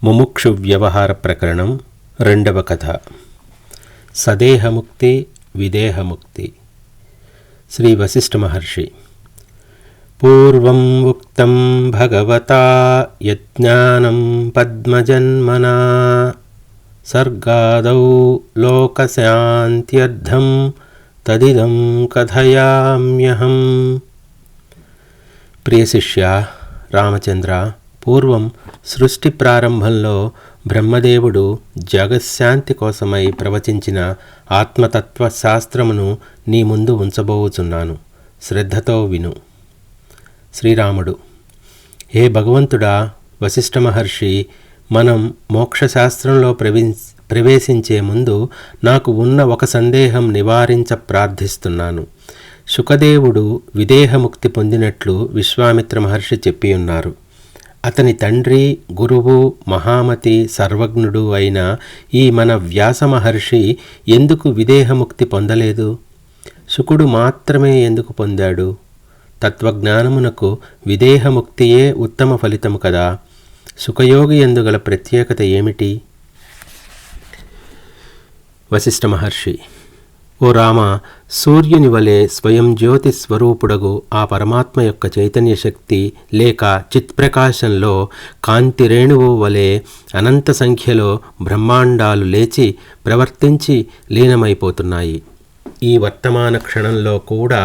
ముముక్షు వ్యవహార ప్రకరణం రెండవ కథ. సదేహముక్తి విదేహముక్తి. శ్రీ వశిష్ఠ మహర్షి. పూర్వం ఉక్తం భగవతా యజ్ఞానం పద్మజన్మనా సర్గాదౌ లోకశాంత్యర్థం తదిదం కథయామ్యహం. ప్రియ శిష్య రామచంద్ర, పూర్వం సృష్టి ప్రారంభంలో బ్రహ్మదేవుడు జగశాంతి కోసమై ప్రవచించిన ఆత్మతత్వ శాస్త్రమును నీ ముందు ఉంచబోచున్నాను, శ్రద్ధతో విను. శ్రీరాముడు. హే భగవంతుడా, వశిష్ఠ మహర్షి, మనం మోక్షశాస్త్రంలో ప్రవేశించే ముందు నాకు ఉన్న ఒక సందేహం నివారించ ప్రార్థిస్తున్నాను. శుకదేవుడు విదేహముక్తి పొందినట్లు విశ్వామిత్ర మహర్షి చెప్పియున్నారు. అతని తండ్రి, గురువు, మహామతి, సర్వజ్ఞుడు అయిన ఈ మన వ్యాస మహర్షి ఎందుకు విదేహముక్తి పొందలేదు? శుకుడు మాత్రమే ఎందుకు పొందాడు? తత్వజ్ఞానమునకు విదేహముక్తియే ఉత్తమ ఫలితము కదా. శుకయోగి యందు గల ప్రత్యేకత ఏమిటి? వశిష్ఠ మహర్షి. ఓ రామ, సూర్యుని వలె స్వయం జ్యోతి స్వరూపుడగు ఆ పరమాత్మ యొక్క చైతన్య శక్తి లేక చిత్ప్రకాశంలో కాంతి రేణువు వలె అనంత సంఖ్యలో బ్రహ్మాండాలు లేచి ప్రవర్తించి లీనమైపోతున్నాయి. ఈ వర్తమాన క్షణంలో కూడా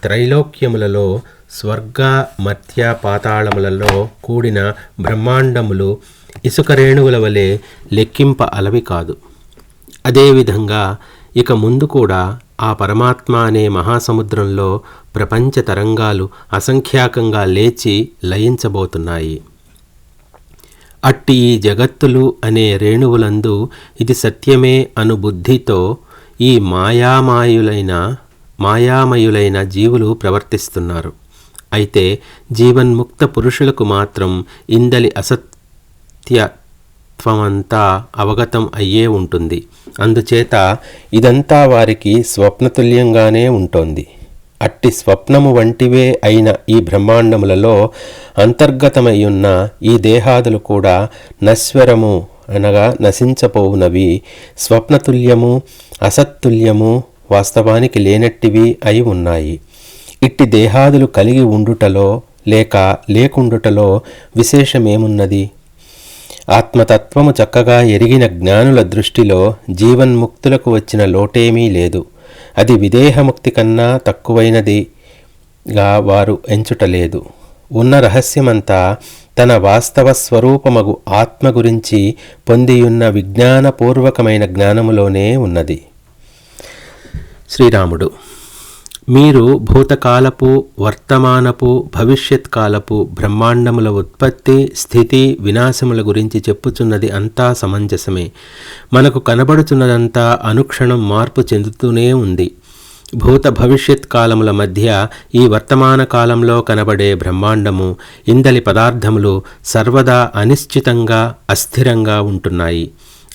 త్రైలోక్యములలో స్వర్గ, మర్త్య, పాతాళములలో కూడిన బ్రహ్మాండములు ఇసుక రేణువుల వలె లెక్కింప అలవి కాదు. అదేవిధంగా ఇక ముందు కూడా ఆ పరమాత్మ అనే మహాసముద్రంలో ప్రపంచ తరంగాలు అసంఖ్యాకంగా లేచి లయించబోతున్నాయి. అట్టి ఈ జగత్తులు అనే రేణువులందు ఇది సత్యమే అను బుద్ధితో ఈ మాయామయులైన జీవులు ప్రవర్తిస్తున్నారు. అయితే జీవన్ముక్త పురుషులకు మాత్రం ఇందలి అసత్యత్వమంతా అవగతం అయ్యే ఉంటుంది. అందుచేత ఇదంతా వారికి స్వప్నతుల్యంగానే ఉంటుంది. అట్టి స్వప్నము వంటివే అయిన ఈ బ్రహ్మాండములలో అంతర్గతమయ్యున్న ఈ దేహాదులు కూడా నశ్వరము అనగా నశించపోవునవి, స్వప్నతుల్యము, అసత్తుల్యము, వాస్తవానికి లేనట్టివి అయి ఉన్నాయి. ఇట్టి దేహాదులు కలిగి ఉండుటలో లేక లేకుండుటలో విశేషమేమున్నది? ఆత్మతత్వము చక్కగా ఎరిగిన జ్ఞానుల దృష్టిలో జీవన్ముక్తులకు వచ్చిన లోటేమీ లేదు. అది విదేహముక్తి కన్నా తక్కువైనదిగా వారు ఎంచుటలేదు. ఉన్న రహస్యమంతా తన వాస్తవ స్వరూపమగు ఆత్మ గురించి పొందియున్న విజ్ఞానపూర్వకమైన జ్ఞానములోనే ఉన్నది. శ్రీరాముడు. మీరు భూతకాలపు, వర్తమానపు, భవిష్యత్ కాలపు బ్రహ్మాండముల ఉత్పత్తి, స్థితి, వినాశముల గురించి చెప్పుచున్నది అంతా సమంజసమే. మనకు కనబడుచున్నదంతా అనుక్షణం మార్పు చెందుతూనే ఉంది. భూత భవిష్యత్ కాలముల మధ్య ఈ వర్తమాన కాలంలో కనబడే బ్రహ్మాండము, ఇందలి పదార్థములు సర్వదా అనిశ్చితంగా, అస్థిరంగా ఉంటున్నాయి.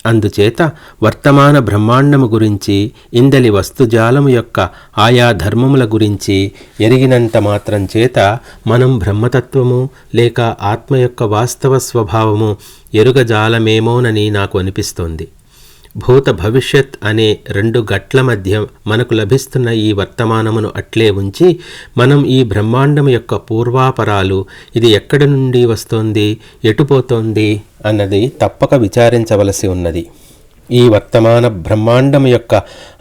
అందుచేత వర్తమాన బ్రహ్మాండము గురించి, ఇందలి వస్తుజాలము యొక్క ఆయా ధర్మముల గురించి ఎరిగినంత మాత్రం చేత మనం బ్రహ్మతత్వము లేక ఆత్మ యొక్క వాస్తవ స్వభావము ఎరుగజాలమేమోనని నాకు అనిపిస్తోంది. భూత భవిష్యత్ అనే రెండు గట్ల మధ్య మనకు లభిస్తున్న ఈ వర్తమానమును అట్లే ఉంచి మనం ఈ బ్రహ్మాండము యొక్క పూర్వాపరాలు, ఇది ఎక్కడి నుండి వస్తోంది, ఎటుపోతోంది అన్నది తప్పక విచారించవలసి ఉన్నది. ఈ వర్తమాన బ్రహ్మాండం యొక్క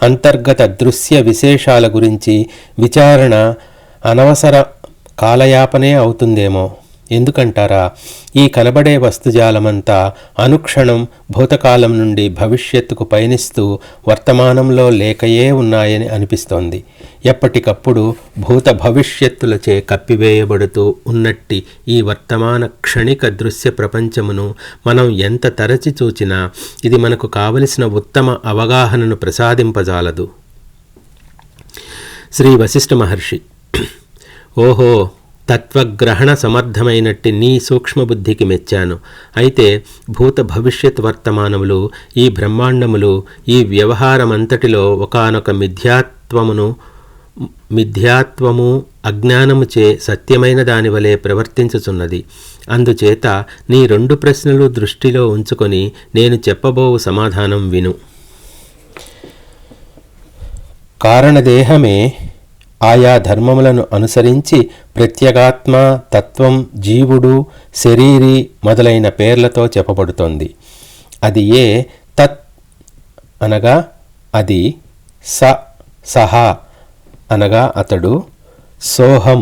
అంతర్గత దృశ్య విశేషాల గురించి విచారణ అనవసర కాలయాపనే అవుతుందేమో. ఎందుకంటారా? ఈ కనబడే వస్తుజాలమంతా అనుక్షణం భూతకాలం నుండి భవిష్యత్తుకు పయనిస్తూ వర్తమానంలో లేకయే ఉన్నాయని అనిపిస్తోంది. ఎప్పటికప్పుడు భూత భవిష్యత్తులచే కప్పివేయబడుతూ ఉన్నట్టి ఈ వర్తమాన క్షణిక దృశ్య ప్రపంచమును మనం ఎంత తరచి చూచినా ఇది మనకు కావలసిన ఉత్తమ అవగాహనను ప్రసాదింపజాలదు. శ్రీ వశిష్ఠ మహర్షి. ఓహో, తత్వగ్రహణ సమర్థమైనట్టి నీ సూక్ష్మబుద్ధికి మెచ్చాను. అయితే భూత భవిష్యత్ వర్తమానములు, ఈ బ్రహ్మాండములు, ఈ వ్యవహారమంతటిలో ఒకానొక మిథ్యాత్వమును మిథ్యాత్వము అజ్ఞానముచే సత్యమైన దాని వలె ప్రవర్తించుచున్నది. అందుచేత నీ 2 ప్రశ్నలు దృష్టిలో ఉంచుకొని నేను చెప్పబోవు సమాధానం విను. కారణదేహమే ఆయా ధర్మములను అనుసరించి ప్రత్యేగాత్మ, తత్వం, జీవుడు, శరీరి మొదలైన పేర్లతో చెప్పబడుతోంది. అది ఏ తత్ అనగా అది, సహా అనగా అతడు, సోహం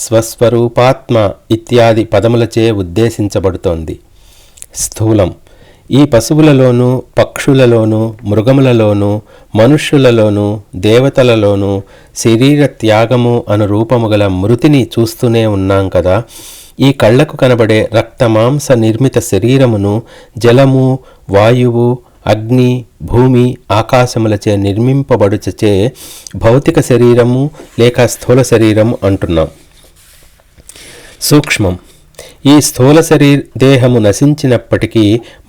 స్వస్వరూపాత్మ ఇత్యాది పదములచే ఉద్దేశించబడుతోంది. స్థూలం ఈ పశువులలోనూ, పక్షులలోనూ, మృగములలోనూ, మనుష్యులలోనూ, దేవతలలోనూ శరీర త్యాగము అను రూపము గల మృతిని చూస్తూనే ఉన్నాం కదా. ఈ కళ్లకు కనబడే రక్తమాంస నిర్మిత శరీరమును జలము, వాయువు, అగ్ని, భూమి, ఆకాశములచే నిర్మింపబడుచచే భౌతిక శరీరము లేక స్థూల శరీరము అంటున్నాం. సూక్ష్మం ఈ స్థూల దేహము నశించినప్పటికీ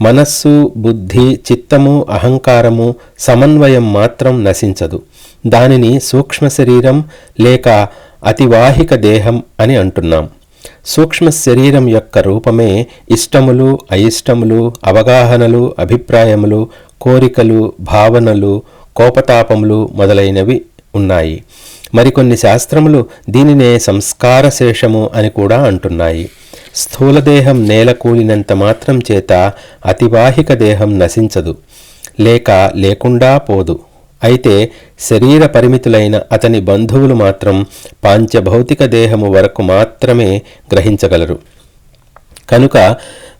మనస్సు, బుద్ధి, చిత్తము, అహంకారము, సమన్వయం మాత్రం నశించదు. దానిని సూక్ష్మ శరీరం లేక అతివాహిక దేహం అని అంటున్నాం. సూక్ష్మ శరీరం యొక్క రూపమే ఇష్టములు, అయిష్టములు, అవగాహనలు, అభిప్రాయములు, కోరికలు, భావనలు, కోపతాపములు మొదలైనవి ఉన్నాయి. మరికొన్ని శాస్త్రములు దీనినే సంస్కార శేషము అని కూడా అంటున్నాయి. స్థూలదేహం నేల కూలినంత మాత్రం చేత అతివాహిక దేహం నశించదు, లేకుండా పోదు. అయితే శరీర పరిమితులైన అతని బంధువులు మాత్రం పాంచభౌతిక దేహము వరకు మాత్రమే గ్రహించగలరు. కనుక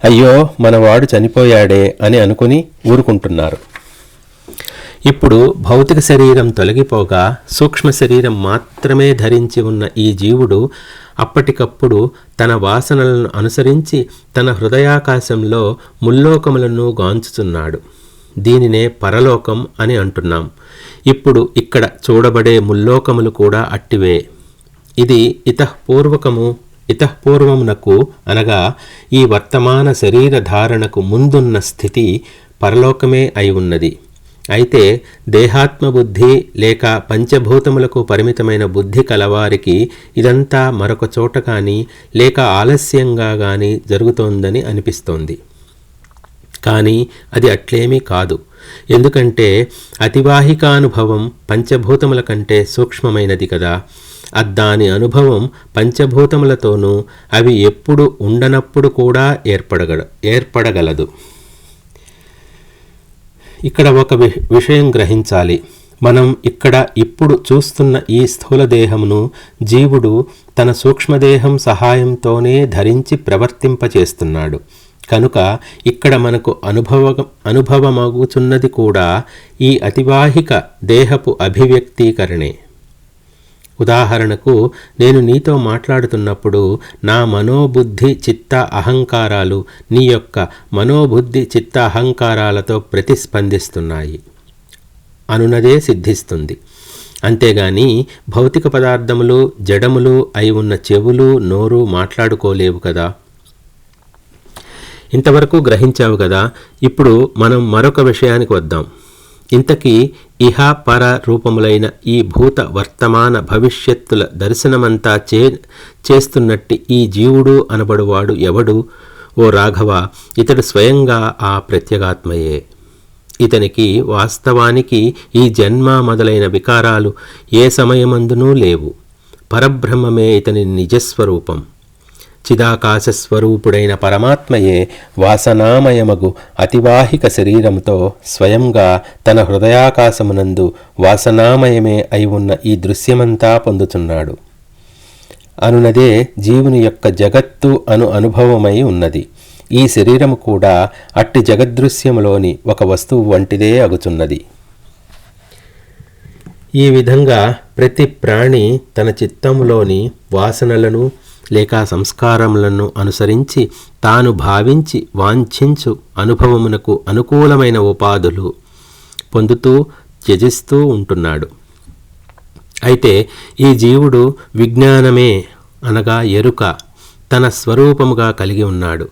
అయ్యో మనవాడు చనిపోయాడే అని అనుకుని ఊరుకుంటున్నారు. ఇప్పుడు భౌతిక శరీరం తొలగిపోగా సూక్ష్మ శరీరం మాత్రమే ధరించి ఉన్న ఈ జీవుడు అప్పటికప్పుడు తన వాసనలను అనుసరించి తన హృదయాకాశంలో ముల్లోకములను గాంచుచున్నాడు. దీనినే పరలోకం అని అంటున్నాం. ఇప్పుడు ఇక్కడ చూడబడే ముల్లోకములు కూడా అట్టివే. ఇది ఇతఃపూర్వమునకు అనగా ఈ వర్తమాన శరీర ధారణకు ముందున్న స్థితి పరలోకమే అయి ఉన్నది. అయితే దేహాత్మబుద్ధి లేక పంచభూతములకు పరిమితమైన బుద్ధి కలవారికి ఇదంతా మరొక చోట కానీ లేక ఆలస్యంగా కానీ జరుగుతోందని అనిపిస్తోంది. కానీ అది అట్లేమీ కాదు. ఎందుకంటే అతివాహికానుభవం పంచభూతముల కంటే సూక్ష్మమైనది కదా. దాని అనుభవం పంచభూతములతోనూ అవి ఎప్పుడు ఉండనప్పుడు కూడా ఏర్పడగలదు. ఇక్కడ ఒక విషయం గ్రహించాలి. మనం ఇక్కడ ఇప్పుడు చూస్తున్న ఈ స్థూల దేహమును జీవుడు తన సూక్ష్మదేహం సహాయంతోనే ధరించి ప్రవర్తింపచేస్తున్నాడు. కనుక ఇక్కడ మనకు అనుభవమగుచున్నది కూడా ఈ అతివాహిక దేహపు అభివ్యక్తీకరణే. ఉదాహరణకు నేను నీతో మాట్లాడుతున్నప్పుడు నా మనోబుద్ధి చిత్త అహంకారాలు నీ యొక్క మనోబుద్ధి చిత్త అహంకారాలతో ప్రతిస్పందిస్తున్నాయి అనునదే సిద్ధిస్తుంది. అంతేగాని భౌతిక పదార్థములు జడములు అయి ఉన్న చెవులు నోరు మాట్లాడుకోలేవు కదా. ఇంతవరకు గ్రహించావు కదా. ఇప్పుడు మనం మరొక విషయానికి వద్దాం. ఇంతకీ ఇహ పర రూపములైన ఈ భూత వర్తమాన భవిష్యత్తుల దర్శనమంతా చేస్తున్నట్టి ఈ జీవుడు అనబడువాడు ఎవడు? ఓ రాఘవ, ఇతడు స్వయంగా ఆ ప్రత్యేగాత్మయే. ఇతనికి వాస్తవానికి ఈ జన్మ మొదలైన వికారాలు ఏ సమయమందునూ లేవు. పరబ్రహ్మమే ఇతని నిజస్వరూపం. చిదాకాశస్వరూపుడైన పరమాత్మయే వాసనామయమగు అతివాహిక శరీరముతో స్వయంగా తన హృదయాకాశమునందు వాసనామయమే అయి ఉన్న ఈ దృశ్యమంతా పొందుతున్నాడు అనునదే జీవుని యొక్క జగత్తు అనుభవమై ఉన్నది. ఈ శరీరము కూడా అట్టి జగదృశ్యములోని ఒక వస్తువు వంటిదే అగుచున్నది. ఈ విధంగా ప్రతి ప్రాణి తన చిత్తములోని వాసనలను లేక సంస్కారములను అనుసరించి తాను భావించి వాంఛించు అనుభవమునకు అనుకూలమైన ఉపాధులు పొందుతూ త్యజిస్తూ ఉంటున్నాడు. అయితే ఈ జీవుడు విజ్ఞానమే అనగా ఎరుక తన స్వరూపముగా కలిగి ఉన్నాడు.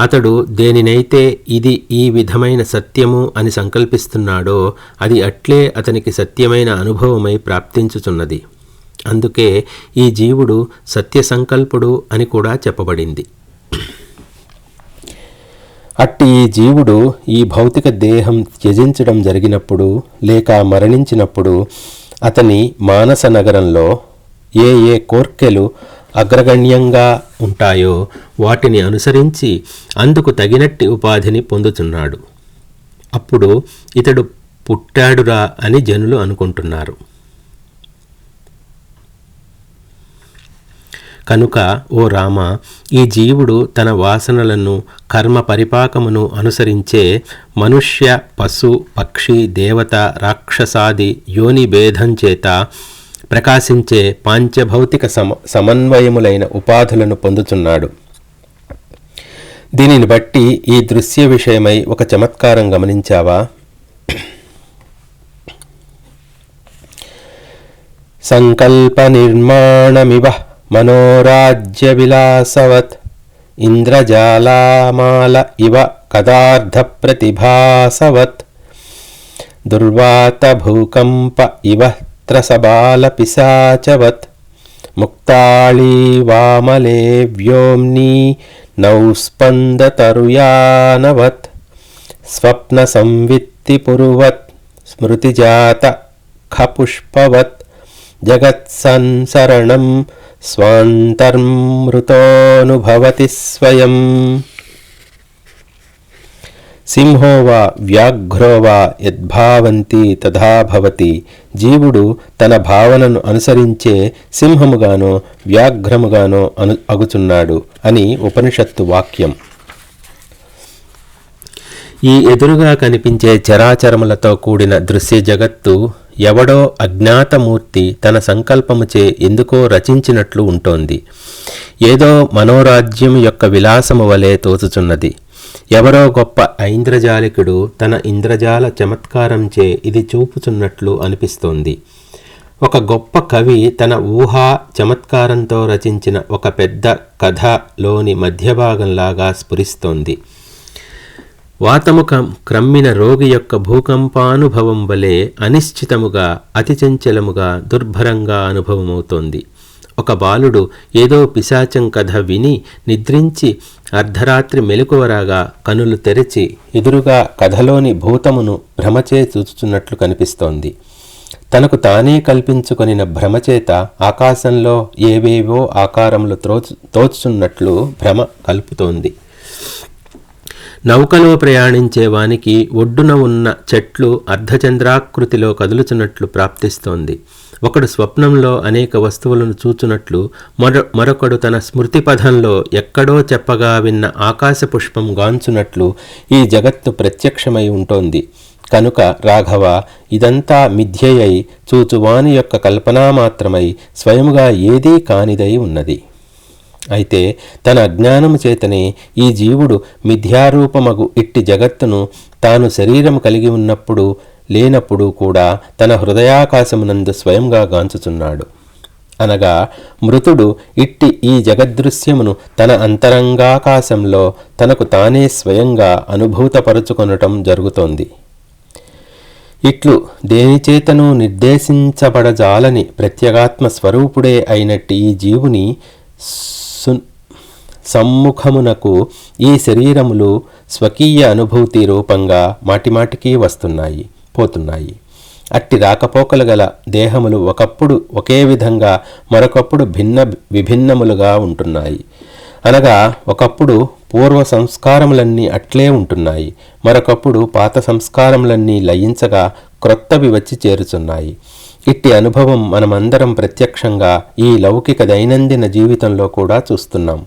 అతడు దేనినైతే ఇది ఈ విధమైన సత్యము అని సంకల్పిస్తున్నాడో అది అట్లే అతనికి సత్యమైన అనుభవమై ప్రాప్తించుచున్నది. అందుకే ఈ జీవుడు సత్యసంకల్పుడు అని కూడా చెప్పబడింది. అట్టి ఈ జీవుడు ఈ భౌతిక దేహం త్యజించడం జరిగినప్పుడు లేక మరణించినప్పుడు అతని మానస నగరంలో ఏ ఏ కోర్కెలు అగ్రగణ్యంగా ఉంటాయో వాటిని అనుసరించి అందుకు తగినట్టి ఉపాధిని పొందుతున్నాడు. అప్పుడు ఇతడు పుట్టాడురా అని జనులు అనుకుంటున్నారు. కనుక ఓ రామ, ఈ జీవుడు తన వాసనలను కర్మ పరిపాకమును అనుసరించే మనుష్య, పశు, పక్షి, దేవత, రాక్షసాది యోని భేదం చేత ప్రకాశించే పాంచభౌతిక సమన్వయములైన ఉపాధులను పొందుతున్నాడు. దీనిని బట్టి ఈ దృశ్య విషయమై ఒక చమత్కారం గమనించావా? సంకల్ప నిర్మాణమివ మనోరాజ్య విలాసవత్ ఇంద్రజాలామాల ఇవ కదార్థ ప్రతిభాసవత్ దుర్వాత భూకంప ఇవ త్రసబాల పిశాచవత్ ముక్తాళీ వామలే వ్యోమ్ని నౌస్పందతరుయానవత్ స్వప్న సంవిత్తి పురువత్ స్మృతిజాత ఖపుష్పవత్ జగత్సంసరణం స్వాంతర్మృతోనుభవతి స్వయం. సింహో వా వ్యాఘ్రో వా యద్భావంతి తథా భవతి. జీవుడు తన భావనను అనుసరించే సింహముగానో వ్యాఘ్రముగానో అగుచున్నాడు అని ఉపనిషత్తు వాక్యం. ఈ ఎదురుగా కనిపించే చరాచరములతో కూడిన దృశ్య జగత్తు ఎవడో అజ్ఞాతమూర్తి తన సంకల్పముచే ఎందుకో రచించినట్లు ఉంటోంది. ఏదో మనోరాజ్యం యొక్క విలాసము వలె తోచుచున్నది. ఎవరో గొప్ప ఐంద్రజాలికుడు తన ఇంద్రజాల చమత్కారంచే ఇది చూపుచున్నట్లు అనిపిస్తోంది. ఒక గొప్ప కవి తన ఊహా చమత్కారంతో రచించిన ఒక పెద్ద కథలోని మధ్యభాగంలాగా స్ఫురిస్తోంది. వాతము క్రమ్మిన రోగి యొక్క భూకంపానుభవం వలె అనిశ్చితముగా, అతి చంచలముగా, దుర్భరంగా అనుభవమవుతోంది. ఒక బాలుడు ఏదో పిశాచం కథ విని నిద్రించి అర్ధరాత్రి మెలకువరాగా కనులు తెరిచి ఎదురుగా కథలోని భూతమును భ్రమచే చూచుచున్నట్లు కనిపిస్తోంది. తనకు తానే కల్పించుకొనిన భ్రమచేత ఆకాశంలో ఏవేవో ఆకారములు తోచుచున్నట్లు భ్రమ కలుపుతోంది. నౌకలో ప్రయాణించే వానికి ఒడ్డున ఉన్న చెట్లు అర్ధచంద్రాకృతిలో కదులుచున్నట్లు ప్రాప్తిస్తోంది. ఒకడు స్వప్నంలో అనేక వస్తువులను చూచున్నట్లు, మరొకడు తన స్మృతి పథంలో ఎక్కడో చెప్పగా విన్న ఆకాశ పుష్పం గాంచున్నట్లు ఈ జగత్తు ప్రత్యక్షమై ఉంటోంది. కనుక రాఘవ, ఇదంతా మిథ్యయై చూచువాని యొక్క కల్పనా మాత్రమై స్వయముగా ఏదీ కానిదై ఉన్నది. అయితే తన అజ్ఞానము చేతనే ఈ జీవుడు మిథ్యారూపమగు ఇట్టి జగత్తును తాను శరీరము కలిగి ఉన్నప్పుడు లేనప్పుడు కూడా తన హృదయాకాశమునందు స్వయంగా గాంచుచున్నాడు. అనగా మృతుడు ఇట్టి ఈ జగదృశ్యమును తన అంతరంగాకాశంలో తనకు తానే స్వయంగా అనుభూతపరుచుకొనటం జరుగుతోంది. ఇట్లు దేనిచేతను నిర్దేశించబడజాలని ప్రత్యేగాత్మ స్వరూపుడే అయినట్టి ఈ జీవుని సమ్ముఖమునకు ఈ శరీరములు స్వకీయ అనుభూతి రూపంగా మాటిమాటికి వస్తున్నాయి, పోతున్నాయి. అట్టి రాకపోకలు గల దేహములు ఒకప్పుడు ఒకే విధంగా, మరొకప్పుడు విభిన్నములుగా ఉంటున్నాయి. అనగా ఒకప్పుడు పూర్వ సంస్కారములన్నీ అట్లే ఉంటున్నాయి, మరొకప్పుడు పాత సంస్కారములన్నీ లయించగా క్రొత్తవి వచ్చి చేరుచున్నాయి. ఇట్టి అనుభవం మనమందరం ప్రత్యక్షంగా ఈ లౌకిక దైనందిన జీవితంలో కూడా చూస్తున్నాం.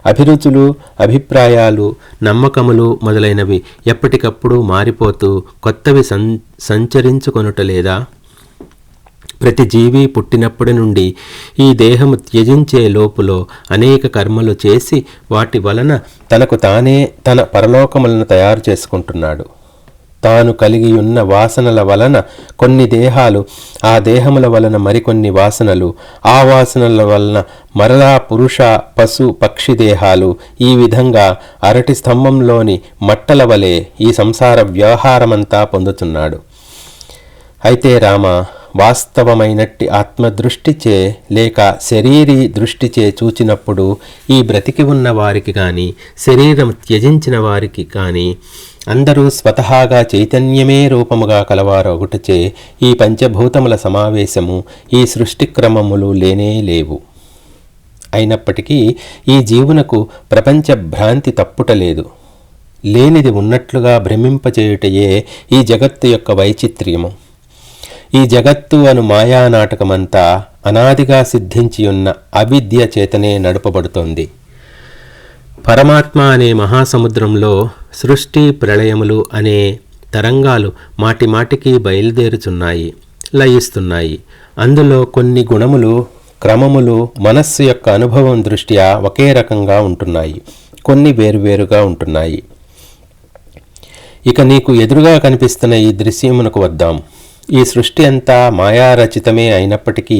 అభిరుచులు, అభిప్రాయాలు, నమ్మకములు మొదలైనవి ఎప్పటికప్పుడు మారిపోతూ కొత్తవి సంచరించుకొనుటలేదా? ప్రతి జీవి పుట్టినప్పటి నుండి ఈ దేహము త్యజించే లోపులో అనేక కర్మలు చేసి వాటి వలన తనకు తానే తన పరలోకములను తయారు చేసుకుంటున్నాడు. తాను కలిగియున్న వాసనల వలన కొన్ని దేహాలు, ఆ దేహముల వలన మరికొన్ని వాసనలు, ఆ వాసనల వలన మరలా పురుష, పశు, పక్షి దేహాలు, ఈ విధంగా అరటి స్తంభంలోని మట్టల వలె ఈ సంసార వ్యవహారమంతా పొందుతున్నాడు. అయితే రామ, వాస్తవమైనట్టి ఆత్మదృష్టిచే లేక శరీరీ దృష్టిచే చూచినప్పుడు ఈ బ్రతికి ఉన్న వారికి కానీ, శరీరం త్యజించిన వారికి కానీ అందరూ స్వతహాగా చైతన్యమే రూపముగా కలవారొకటిచే ఈ పంచభూతముల సమావేశము, ఈ సృష్టి క్రమములు లేనే లేవు. అయినప్పటికీ ఈ జీవునకు ప్రపంచ భ్రాంతి తప్పుటలేదు. లేనిది ఉన్నట్లుగా భ్రమింపచేయుటయే ఈ జగత్తు యొక్క వైచిత్ర్యము. ఈ జగత్తు అను మాయానాటకమంతా అనాదిగా సిద్ధించియున్న అవిద్య చేతనే నడుపబడుతోంది. పరమాత్మ అనే మహాసముద్రంలో సృష్టి ప్రళయములు అనే తరంగాలు మాటిమాటికి బయలుదేరుచున్నాయి, లయిస్తున్నాయి. అందులో కొన్ని గుణములు, క్రమములు మనస్సు యొక్క అనుభవం దృష్ట్యా ఒకే రకంగా ఉంటున్నాయి, కొన్ని వేరువేరుగా ఉంటున్నాయి. ఇక నీకు ఎదురుగా కనిపిస్తున్న ఈ దృశ్యమునకు వద్దాం. ఈ సృష్టి అంతా మాయారచితమే అయినప్పటికీ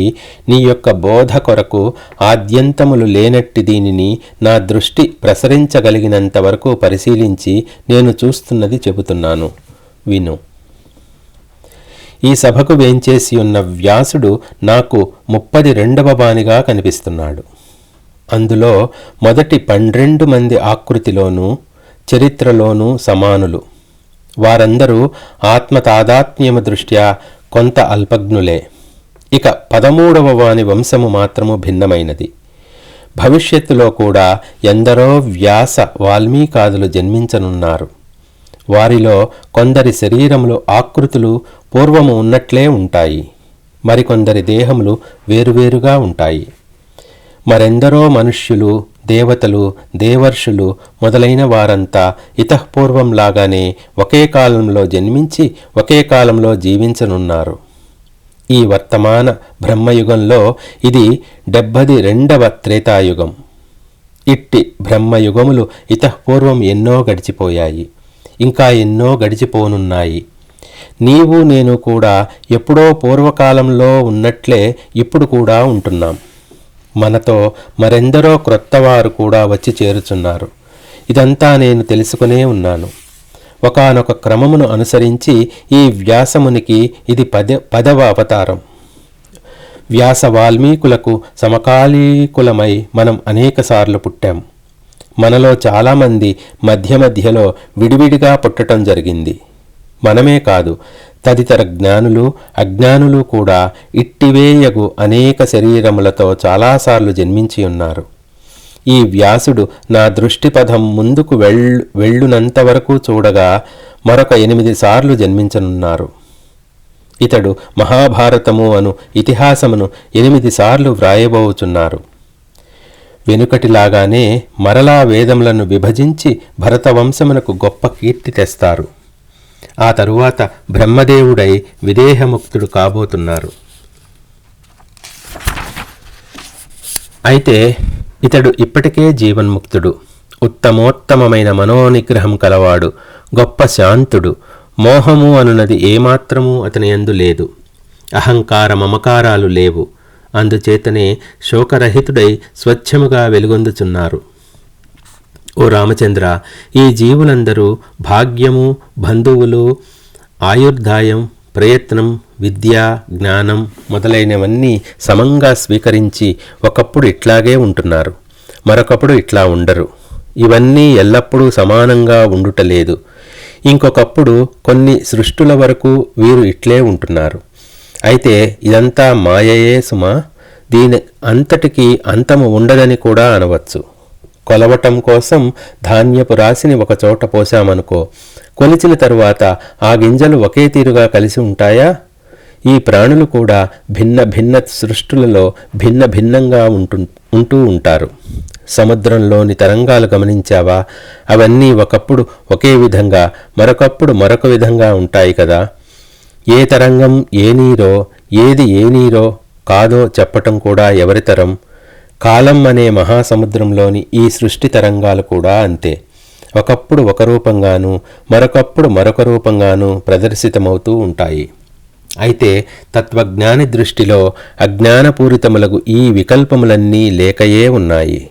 నీ యొక్క బోధ కొరకు ఆద్యంతములు లేనట్టి దీనిని నా దృష్టి ప్రసరించగలిగినంత వరకు పరిశీలించి నేను చూస్తున్నది చెబుతున్నాను, విను. ఈ సభకు వేంచేసి ఉన్న వ్యాసుడు నాకు 32వ బానిగా కనిపిస్తున్నాడు. అందులో మొదటి 12 మంది ఆకృతిలోనూ చరిత్రలోనూ సమానులు. వారందరూ ఆత్మతాదాత్మ్యము దృష్ట్యా కొంత అల్పజ్ఞులే. ఇక 13వ వాని వంశము మాత్రము భిన్నమైనది. భవిష్యత్తులో కూడా ఎందరో వ్యాస వాల్మీకాదులు జన్మించనున్నారు. వారిలో కొందరి శరీరములు ఆకృతులు పూర్వము ఉన్నట్లే ఉంటాయి, మరికొందరి దేహములు వేరువేరుగా ఉంటాయి. మరెందరో మనుష్యులు, దేవతలు, దేవర్షులు మొదలైన వారంతా ఇతఃపూర్వంలాగానే ఒకే కాలంలో జన్మించి ఒకే కాలంలో జీవించనున్నారు. ఈ వర్తమాన బ్రహ్మయుగంలో ఇది 72వ త్రేతాయుగం. ఇట్టి బ్రహ్మయుగములు ఇతఃపూర్వం ఎన్నో గడిచిపోయాయి, ఇంకా ఎన్నో గడిచిపోనున్నాయి. నీవు నేను కూడా ఎప్పుడో పూర్వకాలంలో ఉన్నట్లే ఇప్పుడు కూడా ఉంటున్నాం. మనతో మరెందరో క్రొత్తవారు కూడా వచ్చి చేరుచున్నారు. ఇదంతా నేను తెలుసుకునే ఉన్నాను. ఒకానొక క్రమమును అనుసరించి ఈ వ్యాసమునికి ఇది 10వ అవతారం. వ్యాస వాల్మీకులకు సమకాలీకులమై మనం అనేకసార్లు పుట్టాం. మనలో చాలామంది మధ్య మధ్యలో విడివిడిగా పుట్టడం జరిగింది. మనమే కాదు, తదితర జ్ఞానులు, అజ్ఞానులు కూడా ఇట్టివేయగు అనేక శరీరములతో చాలాసార్లు జన్మించి ఉన్నారు. ఈ వ్యాసుడు నా దృష్టిపథం ముందుకు వెళ్ళునంతవరకు చూడగా మరొక 8 సార్లు జన్మించనున్నారు. ఇతడు మహాభారతము అను ఇతిహాసమును 8 సార్లు వ్రాయబోచున్నారు. వెనుకటిలాగానే మరలా వేదములను విభజించి భరతవంశమునకు గొప్ప కీర్తి తెస్తారు. ఆ తరువాత బ్రహ్మదేవుడై విదేహముక్తుడు కాబోతున్నారు. అయితే ఇతడు ఇప్పటికే జీవన్ముక్తుడు, ఉత్తమోత్తమమైన మనోనిగ్రహం కలవాడు, గొప్ప శాంతుడు. మోహము అనున్నది ఏమాత్రమూ అతని యందు లేదు. అహంకార మమకారాలు లేవు. అందుచేతనే శోకరహితుడై స్వచ్ఛముగా వెలుగొందుచున్నారు. ఓ రామచంద్ర, ఈ జీవులందరూ భాగ్యము, బంధువులు, ఆయుర్దాయం, ప్రయత్నం, విద్య, జ్ఞానం మొదలైనవన్నీ సమంగా స్వీకరించి ఒకప్పుడు ఇట్లాగే ఉంటున్నారు, మరొకప్పుడు ఇట్లా ఉండరు. ఇవన్నీ ఎల్లప్పుడూ సమానంగా ఉండుటలేదు. ఇంకొకప్పుడు కొన్ని సృష్టుల వరకు వీరు ఇట్లే ఉంటున్నారు. అయితే ఇదంతా మాయయే సుమా. దీని అంతటికీ అంతము ఉండదని కూడా అనవచ్చు. కొలవటం కోసం ధాన్యపు రాశిని ఒకచోట పోశామనుకో, కొలిచిన తరువాత ఆ గింజలు ఒకే తీరుగా కలిసి ఉంటాయా? ఈ ప్రాణులు కూడా భిన్న భిన్న సృష్టులలో భిన్న భిన్నంగా ఉంటూ ఉంటారు. సముద్రంలోని తరంగాలు గమనించావా? అవన్నీ ఒకప్పుడు ఒకే విధంగా, మరొకప్పుడు మరొక విధంగా ఉంటాయి కదా. ఏ తరంగం ఏ నీరో, ఏది ఏ నీరో కాదో చెప్పటం కూడా ఎవరితరం? కాలం అనే మహాసముద్రంలోని ఈ సృష్టి తరంగాలు కూడా అంతే. ఒకప్పుడు ఒక రూపంగాను మరొకప్పుడు మరొక రూపంగాను ప్రదర్శితమవుతూ ఉంటాయి. అయితే తత్వజ్ఞాని దృష్టిలో అజ్ఞానపూరితములగు ఈ వికల్పములన్నీ లేకయే ఉన్నాయి.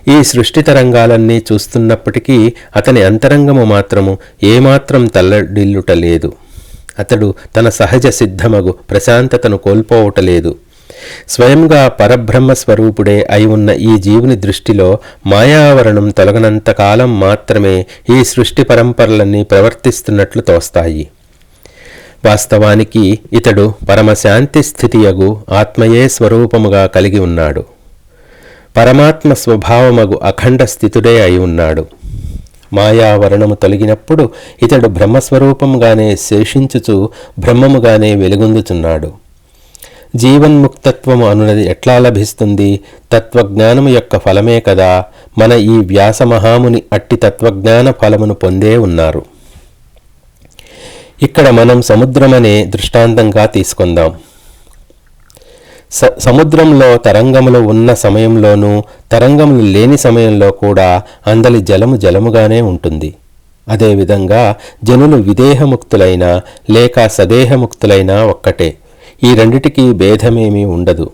ఈ సృష్టి తరంగాలన్నీ చూస్తున్నప్పటికీ అతని అంతరంగము మాత్రము ఏమాత్రం తల్లడిల్లుటలేదు. అతడు తన సహజ సిద్ధమగు ప్రశాంతతను కోల్పోవటలేదు. స్వయంగా పరబ్రహ్మ స్వరూపుడే అయి ఉన్న ఈ జీవుని దృష్టిలో మాయావరణం తొలగనంత కాలం మాత్రమే ఈ సృష్టి పరంపరలన్నీ ప్రవర్తిస్తున్నట్లు తోస్తాయి. వాస్తవానికి ఇతడు పరమశాంతి స్థితియగు ఆత్మయే స్వరూపముగా కలిగి ఉన్నాడు. పరమాత్మ స్వభావమగు అఖండ స్థితుడే అయి ఉన్నాడు. మాయావరణము తొలగినప్పుడు ఇతడు బ్రహ్మస్వరూపముగానే శేషించుచు బ్రహ్మముగానే వెలుగొందుచున్నాడు. జీవన్ముక్తత్వము అనున్నది ఎట్లా లభిస్తుంది? తత్వజ్ఞానము యొక్క ఫలమే కదా. మన ఈ వ్యాసమహాముని అట్టి తత్వజ్ఞాన ఫలమును పొందే ఉన్నారు. ఇక్కడ మనం సముద్రమనే దృష్టాంతంగా తీసుకుందాం. సముద్రంలో తరంగములు ఉన్న సమయంలోనూ తరంగములు లేని సమయంలో కూడా అందలి జలము జలముగానే ఉంటుంది. అదేవిధంగా జనులు విదేహముక్తులైనా లేక సదేహముక్తులైనా ఒక్కటే. ఈ రెండిటికీ భేదమేమీ ఉండదు.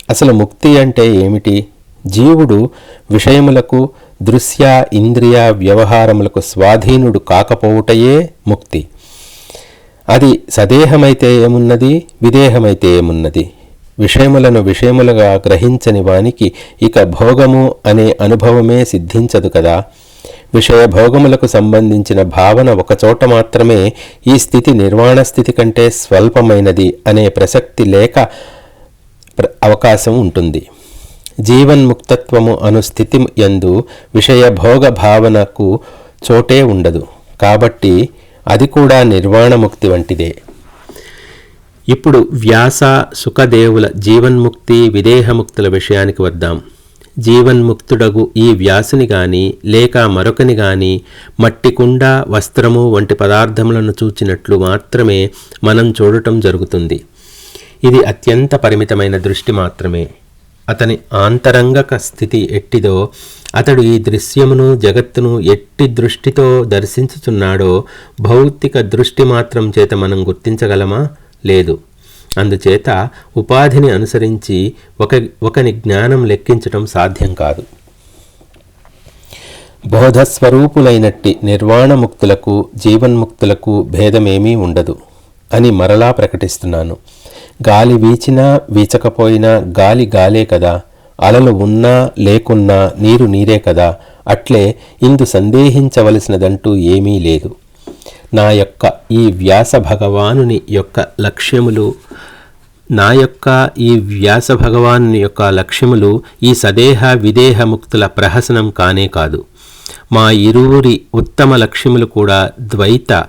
అసలు ముక్తి అంటే ఏమిటి? జీవుడు విషయములకు దృశ్య ఇంద్రియ వ్యవహారములకు స్వాధీనుడు కాకపోవుటయే ముక్తి. అది సదేహమైతే ఏమున్నది, విదేహమైతే ఏమున్నది? విషయములను విషయములుగా గ్రహించని వానికి ఇక భోగము అనే అనుభవమే సిద్ధించదు కదా. విషయ భోగములకు సంబంధించిన భావన ఒకచోట మాత్రమే ఈ స్థితి నిర్వాణ స్థితి కంటే స్వల్పమైనది అనే ప్రసక్తి లేక అవకాశం ఉంటుంది. జీవన్ముక్తత్వము అను స్థితి యందు విషయ భోగ భావనకు చోటే ఉండదు. కాబట్టి అది కూడా నిర్వాణముక్తి వంటిదే. ఇప్పుడు వ్యాస సుఖదేవుల జీవన్ముక్తి విదేహముక్తుల విషయానికి వద్దాం. జీవన్ముక్తుడగు ఈ వ్యాసుని గాని లేక మరొకని గాని మట్టి కుండ వస్త్రము వంటి పదార్థములను చూచినట్లు మాత్రమే మనం చూడటం జరుగుతుంది. ఇది అత్యంత పరిమితమైన దృష్టి మాత్రమే. అతని ఆంతరంగక స్థితి ఎట్టిదో, అతడు ఈ దృశ్యమును జగత్తును ఎట్టి దృష్టితో దర్శించుచున్నాడో భౌతిక దృష్టి మాత్రం చేత మనం గుర్తించగలమా? లేదు. అందుచేత ఉపాధిని అనుసరించి ఒకని జ్ఞానం లెక్కించటం సాధ్యం కాదు. బోధస్వరూపులైనట్టి నిర్వాణముక్తులకు జీవన్ముక్తులకు భేదమేమీ ఉండదు అని మరలా ప్రకటిస్తున్నాను. గాలి వీచినా వీచకపోయినా గాలి గాలే కదా. అలలు ఉన్నా లేకున్నా నీరు నీరే కదా. అట్లే ఇందు సందేహించవలసినదంటూ ఏమీ లేదు. నా యొక్క ఈ వ్యాస భగవానుని యొక్క లక్ష్యములు ఈ సదేహ విదేహ ముక్తుల ప్రహసనం కానే కాదు. మా ఇరువురి ఉత్తమ లక్ష్యములు కూడా ద్వైత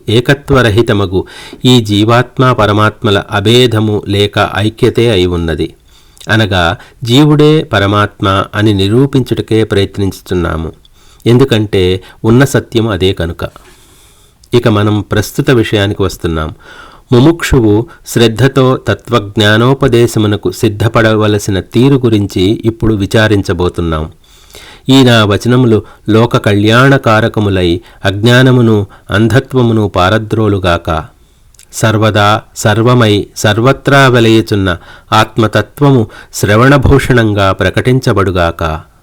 ఏకత్వరహితమగు ఈ జీవాత్మ పరమాత్మల అభేదము లేక ఐక్యతే అయి ఉన్నది. అనగా జీవుడే పరమాత్మ అని నిరూపించుటకే ప్రయత్నించుతున్నాము. ఎందుకంటే ఉన్న సత్యం అదే కనుక. ఇక మనం ప్రస్తుత విషయానికి వస్తున్నాం. ముముక్షువు శ్రద్ధతో తత్వజ్ఞానోపదేశమునకు సిద్ధపడవలసిన తీరు గురించి ఇప్పుడు విచారించబోతున్నాం. ఈ నా వచనములు లోక కళ్యాణకారకములై అజ్ఞానమును అంధత్వమును పారద్రోలుగాక. సర్వదా సర్వమై సర్వత్రా వెలయుచున్న ఆత్మతత్వము శ్రవణభూషణంగా ప్రకటించబడుగాక.